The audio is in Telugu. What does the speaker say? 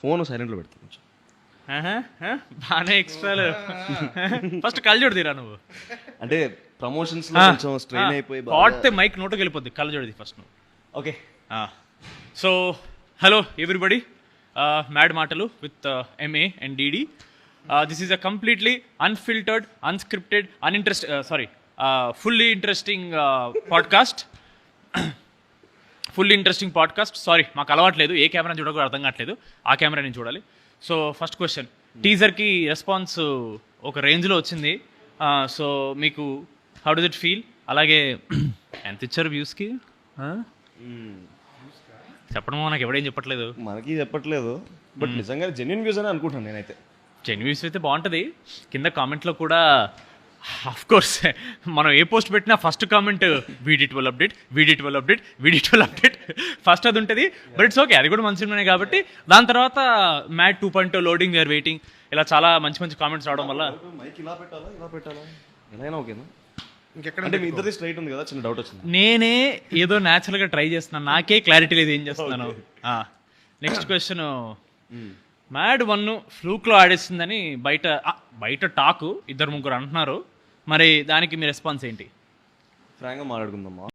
ఫోన్ సైలెంట్లో పెడతాను కొంచెం. బాగానే ఎక్స్ట్రాలు. ఫస్ట్ కళ్ళజోడు తీరా నువ్వు. అంటే ప్రమోషన్స్ లో కొంచెం స్ట్రెయిన్ అయిపోయి హాట్ మైక్ నోటుకి వెళ్ళిపోద్ది. కళ్ళజోడిది ఫస్ట్ నువ్వు. Okay. So hello everybody, mad మాటలు with MA and DD. This is a completely unfiltered, unscripted, fully interesting podcast. Fully interesting podcast. Sorry, మాకు అలవాట్లేదు, ఏ కెమెరా చూడకూడదు అర్థం కావట్లేదు, ఆ కెమెరా నేను చూడాలి. సో ఫస్ట్ క్వశ్చన్, టీజర్కి రెస్పాన్స్ ఒక రేంజ్లో వచ్చింది. సో మీకు హౌ డస్ ఇట్ ఫీల్? అలాగే ఎంత ఇచ్చారు వ్యూస్కి చెప్పడం నాకు ఎవడేం చెప్పట్లేదు. మనకి చెప్పట్లేదు, బట్ నిజంగా జెన్యున్ వ్యూస్ అని అనుకుంటాను నేనైతే. జెన్యున్ వ్యూస్ అయితే బాగుంటుంది. కింద కామెంట్లో కూడా ఆఫ్ కోర్స్ మనం ఏ పోస్ట్ పెట్టినా ఫస్ట్ కామెంట్ వీడి12 అప్డేట్ ఫస్ట్ అది ఉంటుంది. బట్ ఇట్స్ ఓకే, అది కూడా మంచి సినిమానే కాబట్టి. దాని తర్వాత మ్యాడ్ 2.0 లోడింగ్, వీఆర్ వెయిటింగ్, ఇలా చాలా మంచి మంచి కామెంట్స్ రావడం వల్ల మైక్ ఇలా పెట్టాలా ఎలా ఓకేనా? అంటే మీ ఇద్దరిది స్ట్రైట్ ఉంది కదా, చిన్న డౌట్ వచ్చింది. నేనే ఏదో న్యాచురల్గా ట్రై చేస్తున్నాను, నాకే క్లారిటీ లేదు ఏం చేస్తున్నాను. నెక్స్ట్ క్వశ్చన్, మ్యాడ్ 1 ఫ్లూక్లో ఆడేస్తుందని బయట టాకు 2-3 అంటున్నారు. మరి దానికి మీ రెస్పాన్స్ ఏంటి? ఫ్రాంక్గా మాట్లాడుకుందామా?